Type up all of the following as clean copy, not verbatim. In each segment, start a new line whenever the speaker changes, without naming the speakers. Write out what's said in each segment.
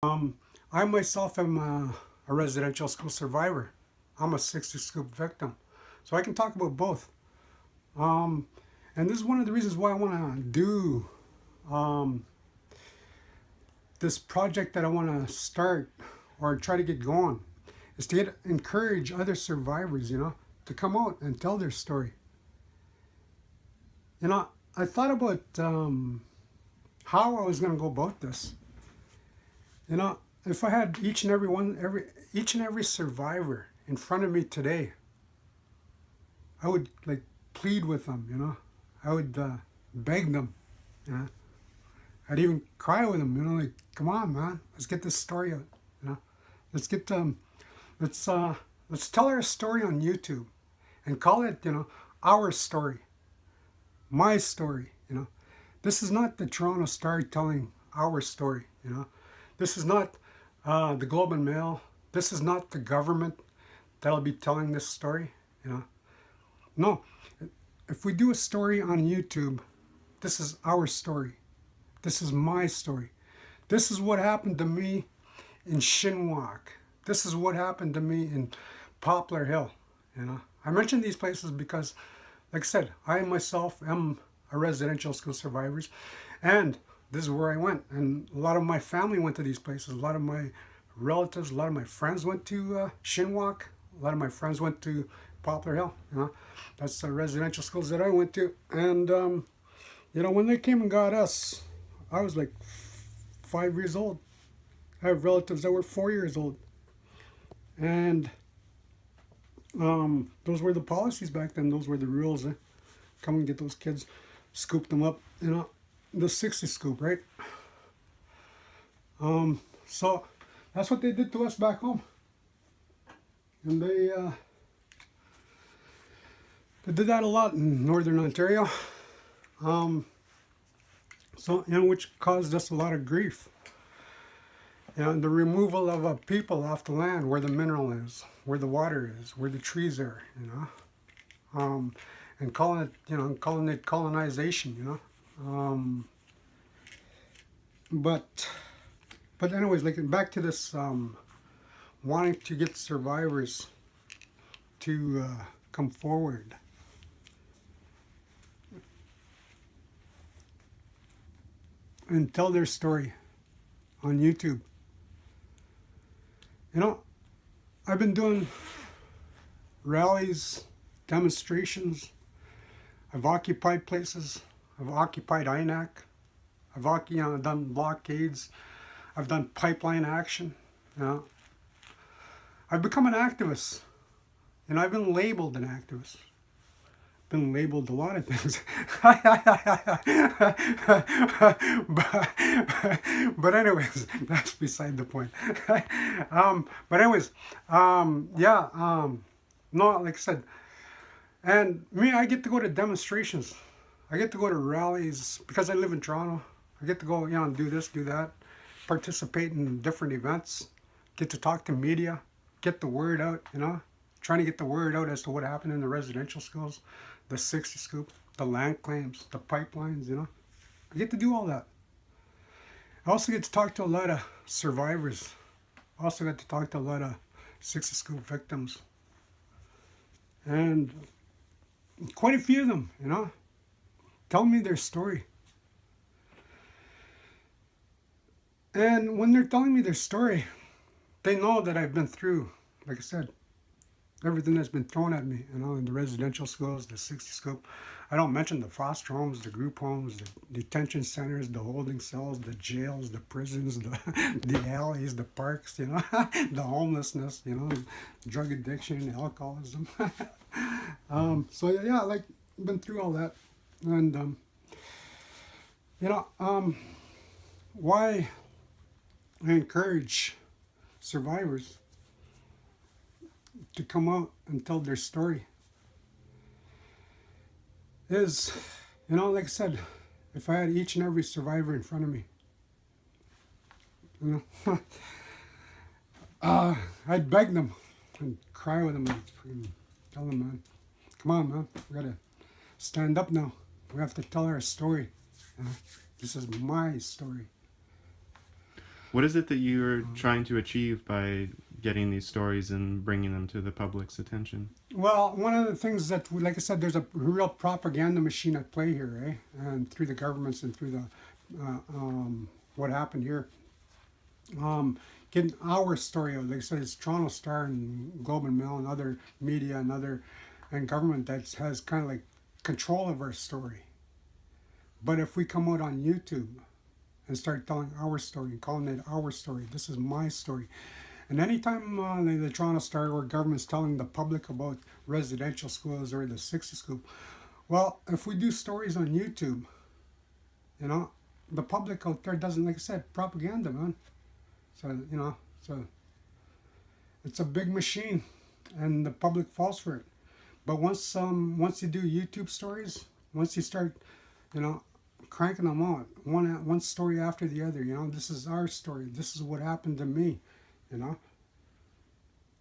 I myself am a residential school survivor. I'm a 60 scoop victim. So I can talk about both. Um, and this is one of the reasons why I want to do um, this project that I want to start or try to get going is to encourage other survivors, to come out and tell their story. I thought about how I was going to go about this. If I had each and every survivor in front of me today, I would like plead with them. I would beg them. You know, I'd even cry with them. Like, come on, man, let's get this story out. Let's get let's let's tell our story on YouTube, and call it our story, my story. This is not the Toronto Star telling our story. This is not the Globe and Mail. This is not the government that'll be telling this story. No. If we do a story on YouTube, this is our story. This is my story. This is what happened to me in Shinwalk. This is what happened to me in Poplar Hill. I mention these places because, like I said, I myself am a residential school survivor, and this is where I went. And a lot of my family went to these places. A lot of my relatives, a lot of my friends went to Shinwalk. A lot of my friends went to Poplar Hill. That's the residential schools that I went to. And when they came and got us, I was like 5 years old. I have relatives that were 4 years old. And those were the policies back then. Those were the rules. Come and get those kids, scoop them up, the 60 scoop, right? So that's what they did to us back home. And they did that a lot in Northern Ontario. Which caused us a lot of grief. And the removal of a people off the land where the mineral is, where the water is, where the trees are, and calling it colonization, but anyways, like back to this wanting to get survivors to come forward. And tell their story on YouTube. I've been doing rallies, demonstrations. I've occupied places. I've occupied INAC. I've done blockades. I've done pipeline action. I've become an activist. I've been labeled an activist. Been labeled a lot of things. but anyways, that's beside the point. But anyways, no, like I said, and me, I get to go to demonstrations. I get to go to rallies because I live in Toronto. I get to go, and do this, do that, participate in different events, get to talk to media, get the word out, trying to get the word out as to what happened in the residential schools, the 60 scoop, the land claims, the pipelines, I get to do all that. I also get to talk to a lot of survivors. I also get to talk to a lot of 60 scoop victims. And quite a few of them, tell me their story. And when they're telling me their story, they know that I've been through, like I said, everything that's been thrown at me, in the residential schools, the 60 scoop. I don't mention the foster homes, the group homes, the detention centers, the holding cells, the jails, the prisons, the alleys, the parks, the homelessness, drug addiction, alcoholism. Like, been through all that. And, why I encourage survivors to come out and tell their story is, like I said, if I had each and every survivor in front of me, I'd beg them and cry with them and tell them, man, come on, man, we gotta stand up now. We have to tell our story. This is my story.
What is it that you're trying to achieve by getting these stories and bringing them to the public's attention?
Well, one of the things that, like I said, there's a real propaganda machine at play here, eh? And through the governments and through the what happened here. Um, Getting our story out, like I said, it's Toronto Star and Globe and Mail and other media and other and government that has kind of like control of our story. But if we come out on YouTube and start telling our story and calling it our story, this is my story. And anytime the Toronto Star or government's telling the public about residential schools or the 60 Scoop, well, if we do stories on YouTube, you know, the public out there doesn't, like I said, propaganda, man. So, so it's a big machine and the public falls for it. But once you do YouTube stories, once you start, you know, cranking them out, one story after the other, this is our story. This is what happened to me, you know.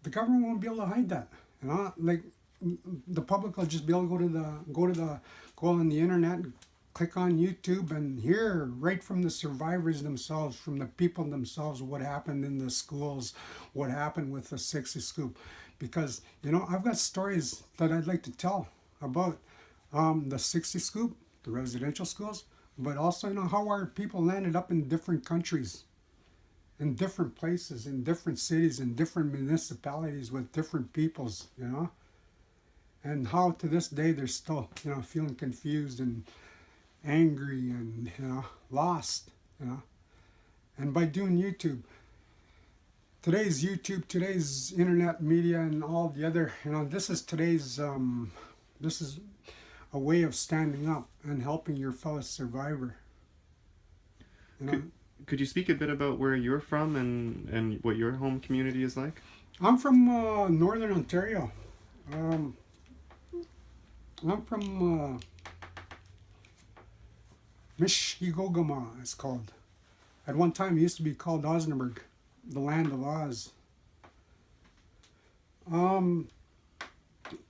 The government won't be able to hide that, like the public will just be able to go on the internet, click on YouTube and hear right from the survivors themselves, from the people themselves, what happened in the schools, what happened with the 60 Scoop. Because, I've got stories that I'd like to tell about the 60 Scoop, the residential schools, but also, how our people landed up in different countries, in different places, in different cities, in different municipalities with different peoples, and how to this day they're still, feeling confused and angry and lost, and by doing today's internet media and all the other, this is this is a way of standing up and helping your fellow survivor, you know.
Could you speak a bit about where you're from and what your home community is like?
I'm from northern Ontario. um, I'm from Mishigogama, it's called. At one time, it used to be called Osnaburg, the land of Oz. Um,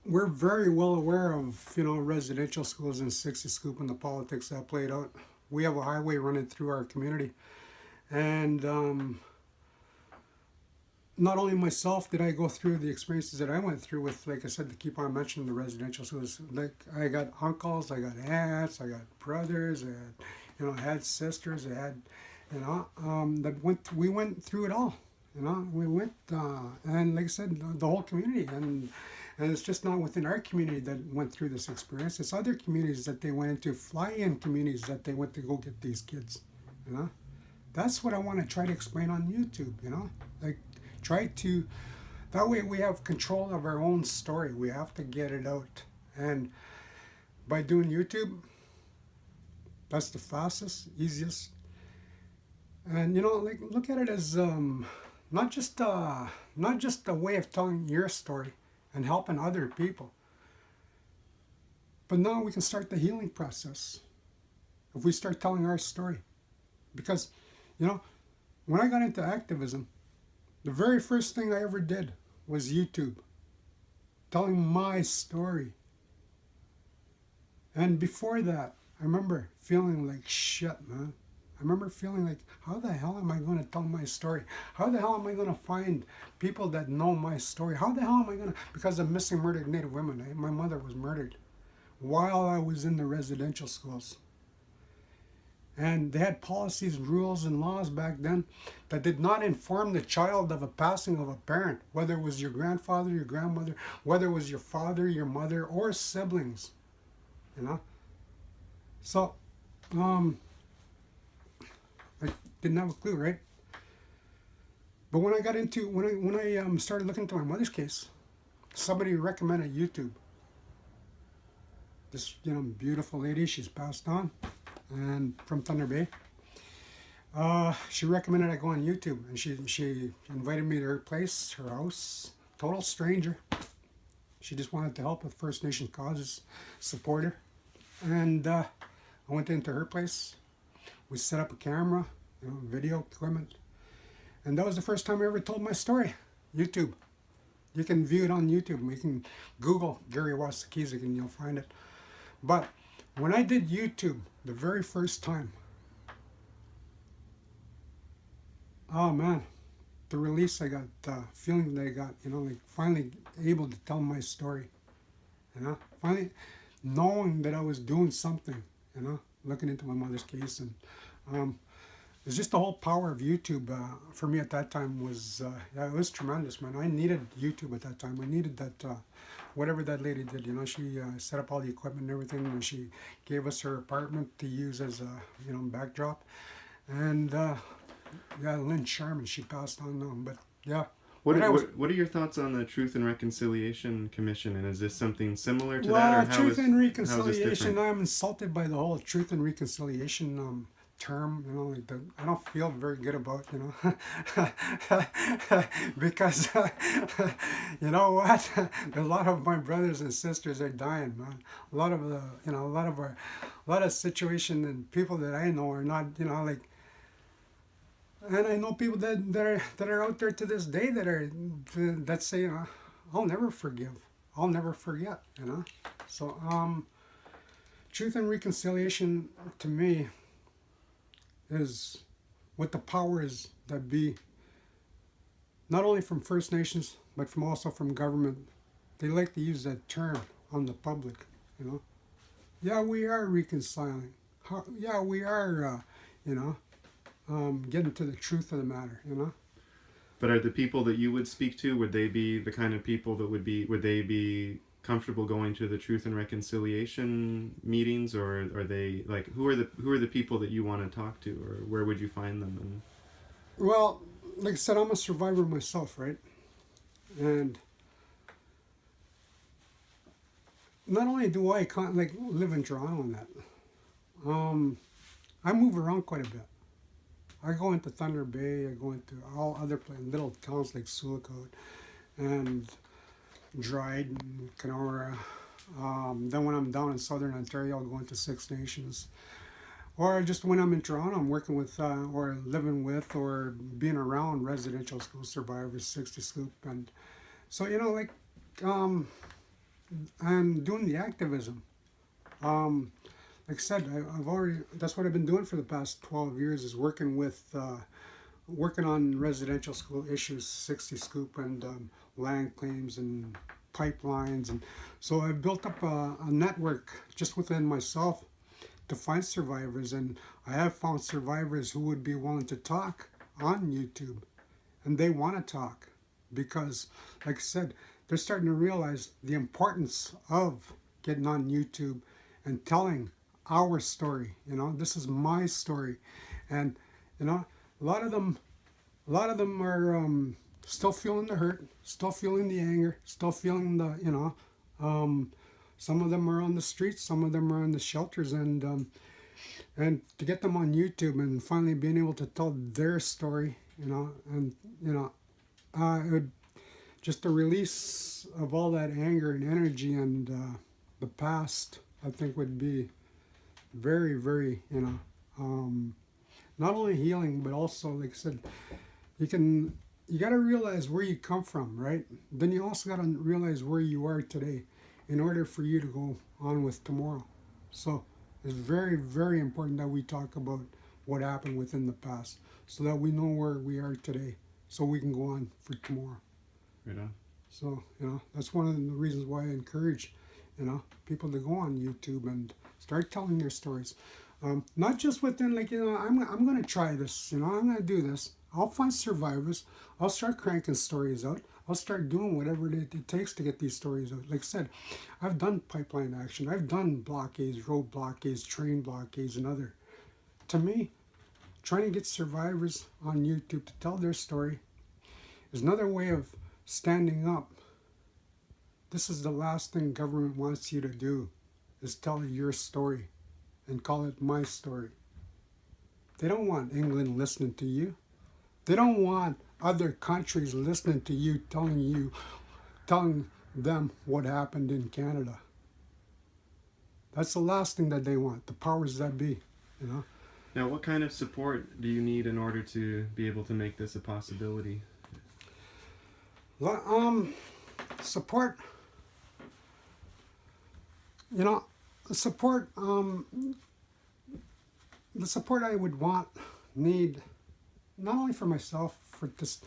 we're very well aware of, residential schools and 60 Scoop and the politics that played out. We have a highway running through our community. And not only myself did I go through the experiences that I went through with, like I said, to keep on mentioning the residential schools. Like, I got uncles, I got aunts, I got brothers, I had sisters, I had, we went through it all. We went, and like I said, the whole community, and it's just not within our community that went through this experience. It's other communities that they went into, fly-in communities that they went to go get these kids, That's what I want to try to explain on YouTube, like that way we have control of our own story. We have to get it out. And by doing YouTube, that's the fastest, easiest. And, like, look at it as not just a way of telling your story and helping other people, but now we can start the healing process if we start telling our story. Because, when I got into activism, the very first thing I ever did was YouTube, telling my story. And before that, I remember feeling like shit, man. I remember feeling like, how the hell am I going to tell my story? How the hell am I going to find people that know my story? How the hell am I going to, because of missing murdered Native women. My mother was murdered while I was in the residential schools. And they had policies, rules, and laws back then that did not inform the child of a passing of a parent, whether it was your grandfather, your grandmother, whether it was your father, your mother, or siblings. So, I didn't have a clue, right? But when I started looking into my mother's case, somebody recommended YouTube. This beautiful lady, she's passed on, and from Thunder Bay. She recommended I go on YouTube, and she invited me to her place, her house. Total stranger. She just wanted to help with First Nation causes, support her, and I went into her place. We set up a camera, video equipment, and that was the first time I ever told my story. YouTube. You can view it on YouTube. You can Google Gary Wassaykeesic and you'll find it. But when I did YouTube the very first time, Oh man, the release I got, the feeling that I got, like finally able to tell my story, finally knowing that I was doing something, looking into my mother's case. And um, it's just the whole power of YouTube for me at that time was, yeah, it was tremendous, man. I needed YouTube at that time. I needed that, whatever that lady did, she set up all the equipment and everything, and she gave us her apartment to use as a, backdrop. And yeah, Lynn Sharman, she passed on now, but yeah. But I was,
What are your thoughts on the Truth and Reconciliation Commission? And is this something similar to that, or
well, Truth and
how is this
Reconciliation,
different?
I'm insulted by the whole Truth and Reconciliation term, like I don't feel very good about, because, you know what, a lot of my brothers and sisters are dying, man. A lot of the, a lot of situation and people that I know are not, like, and I know people that are out there to this day that say, I'll never forgive, I'll never forget, So truth and reconciliation to me is what the powers that be, not only from First Nations but from also from government. They like to use that term on the public, Yeah, we are reconciling. Yeah, we are, getting to the truth of the matter,
But are the people that you would speak to, would they be the kind of people that would they be comfortable going to the Truth and Reconciliation meetings, or are they like, who are the people that you want to talk to, or where would you find them? And
Well, like I said, I'm a survivor myself, right? And not only do I like live in Toronto and that, I move around quite a bit. I go into Thunder Bay. I go into all other little towns like Sulicote and Dryden, Kenora. Then when I'm down in Southern Ontario, I'll go into Six Nations. Or just when I'm in Toronto, I'm working with or living with or being around residential school survivors, 60 Scoop. And so, like, I'm doing the activism. Like I said, I've already, that's what I've been doing for the past 12 years is working on residential school issues, 60 Scoop, and land claims and pipelines. And so I've built up a network just within myself to find survivors. And I have found survivors who would be willing to talk on YouTube. And they want to talk because, like I said, they're starting to realize the importance of getting on YouTube and telling our story. This is my story. And a lot of them are still feeling the hurt, still feeling the anger, still feeling the some of them are on the streets, some of them are in the shelters. And to get them on YouTube and finally being able to tell their story, and it would just the release of all that anger and energy and the past, I think would be very, very, not only healing, but also, like I said, you got to realize where you come from, right? Then you also got to realize where you are today in order for you to go on with tomorrow. So it's very, very important that we talk about what happened within the past so that we know where we are today so we can go on for tomorrow.
right on.
So, that's one of the reasons why I encourage, people to go on YouTube and start telling their stories. Not just within, like, I'm going to try this, I'm going to do this. I'll find survivors. I'll start cranking stories out. I'll start doing whatever it takes to get these stories out. Like I said, I've done pipeline action. I've done blockades, road blockades, train blockades, and other. To me, trying to get survivors on YouTube to tell their story is another way of standing up. This is the last thing government wants you to do, is tell your story and call it my story. They don't want England listening to you. They don't want other countries listening to you, telling them what happened in Canada. That's the last thing that they want, the powers that be,
Now, what kind of support do you need in order to be able to make this a possibility?
Support, support, the support I would need not only for myself, for this